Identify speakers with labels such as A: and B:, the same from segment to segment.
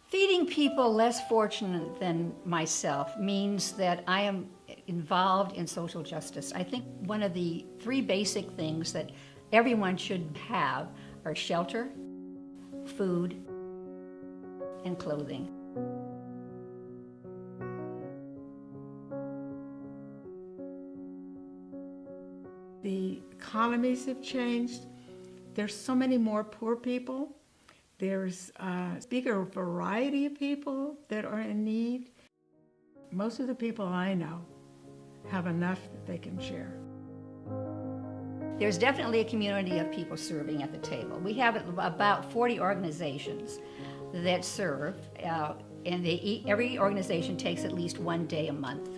A: Feeding people less fortunate than myself means that I am involved in social justice. I think one of the three basic things that everyone should have are shelter, food, and clothing.
B: The economies have changed. There's so many more poor people. There's a bigger variety of people that are in need. Most of the people I know have enough that they can share.
A: There's definitely a community of people serving at the table. We have about 40 organizations that serve, and every organization takes at least one day a month.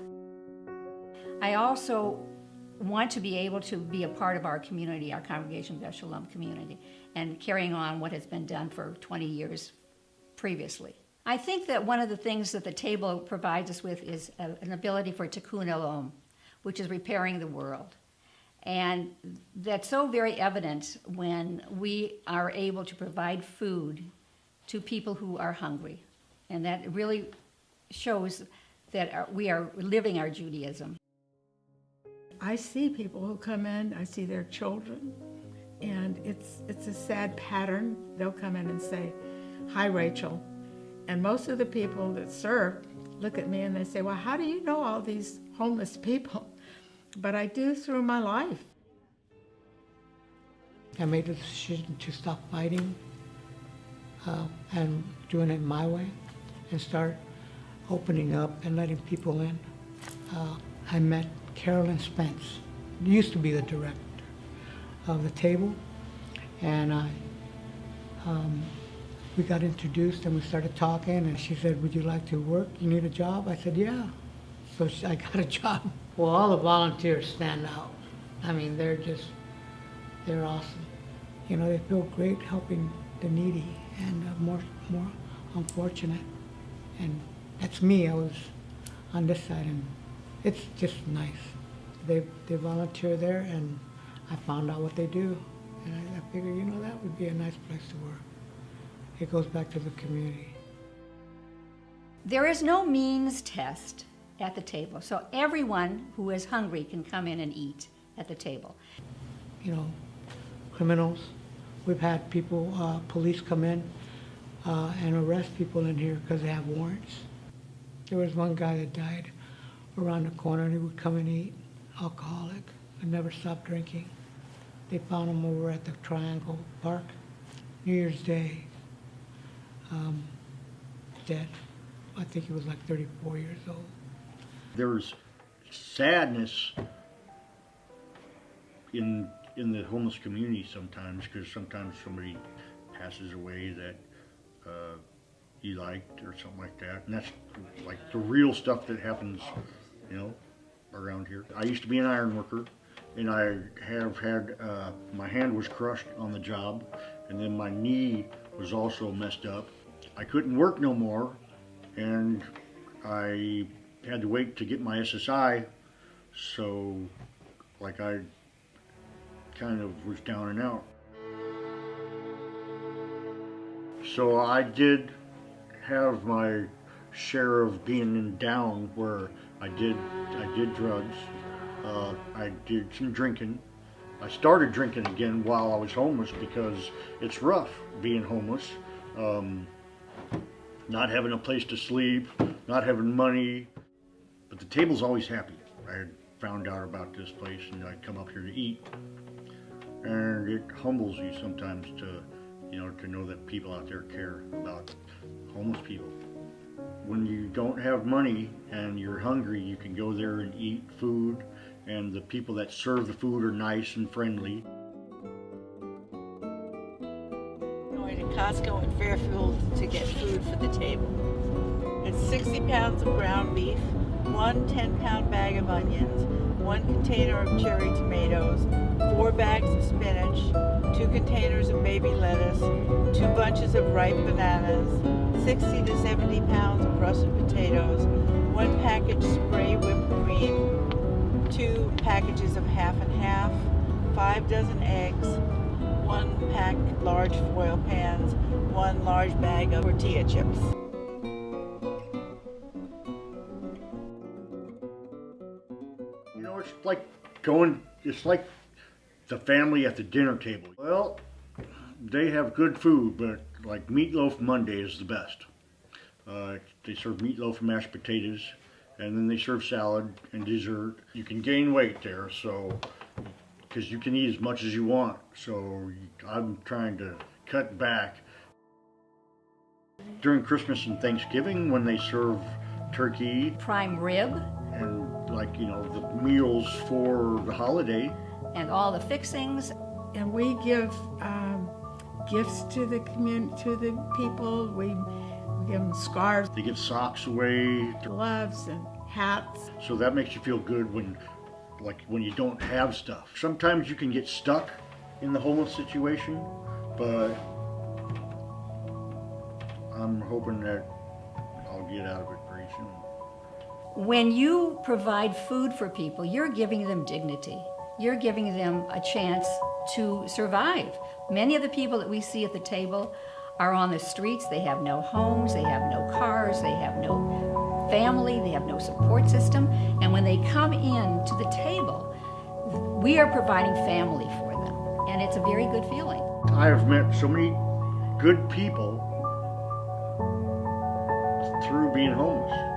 A: I also want to be able to be a part of our community, our Congregation of Shalom community, and carrying on what has been done for 20 years previously. I think that one of the things that the table provides us with is an ability for tikkun olam, which is repairing the world. And that's so very evident when we are able to provide food to people who are hungry. And that really shows that we are living our Judaism.
B: I see people who come in, I see their children, and it's a sad pattern. They'll come in and say, "Hi, Rachel." And most of the people that serve look at me and they say, "Well, how do you know all these homeless people?" But I do through my life.
C: I made the decision to stop fighting and doing it my way and start opening up and letting people in. I met Carolyn Spence, used to be the director of the table, and we got introduced and we started talking, and she said, "Would you like to work? You need a job?" I said, "Yeah." So I got a job. Well, all the volunteers stand out. I mean, they're awesome. You know, they feel great helping the needy and more unfortunate. And that's me. I was on this side, and it's just nice. They volunteer there, and I found out what they do. And I figured, you know, that would be a nice place to work. It goes back to the community.
A: There is no means test at the table, so everyone who is hungry can come in and eat at the table.
C: You know, criminals. We've had people, police come in and arrest people in here because they have warrants. There was one guy that died around the corner, and he would come and eat, alcoholic, and never stopped drinking. They found him over at the Triangle Park, New Year's Day, dead. I think he was like 34 years old.
D: There's sadness in the homeless community sometimes, because sometimes somebody passes away that you liked or something like that, and that's like the real stuff that happens, you know, around here. I used to be an iron worker, and I have had my hand was crushed on the job, and then my knee was also messed up. I couldn't work no more, and I had to wait to get my SSI, so like I kind of was down and out. So I did have my share of being in down, where I did drugs, I did some drinking. I started drinking again while I was homeless because it's rough being homeless, not having a place to sleep, not having money. But the table's always happy. I had found out about this place, and I'd come up here to eat, and it humbles you sometimes to, you know, to know that people out there care about homeless people. When you don't have money and you're hungry, you can go there and eat food, and the people that serve the food are nice and friendly.
E: Going to Costco in Fairfield to get food for the table. It's 60 pounds of ground beef, one 10-pound bag of onions, one container of cherry tomatoes, 4 bags of spinach, 2 containers of baby lettuce, 2 bunches of ripe bananas, 60 to 70 pounds of russet potatoes, 1 package spray whipped cream, 2 packages of half and half, 5 dozen eggs, 1 pack large foil pans, 1 large bag of tortilla chips.
D: like going, it's like the family at the dinner table. Well, they have good food, but like Meatloaf Monday is the best. They serve meatloaf and mashed potatoes, and then they serve salad and dessert. You can gain weight there, so because you can eat as much as you want. So I'm trying to cut back. During Christmas and Thanksgiving, when they serve turkey
A: Prime rib
D: and like, you know, the meals for the holiday.
A: and all the fixings.
B: And we give gifts to the to the people. We give them scarves,
D: They give socks away.
B: gloves, and hats.
D: So that makes you feel good when, like, when you don't have stuff. Sometimes you can get stuck in the homeless situation, but I'm hoping that I'll get out of it pretty soon.
A: When you provide food for people, you're giving them dignity. You're giving them a chance to survive. Many of the people that we see at the table are on the streets. They have no homes, they have no cars, they have no family, they have no support system. And when they come in to the table, we are providing family for them. And it's a very good feeling.
D: I have met so many good people through being homeless.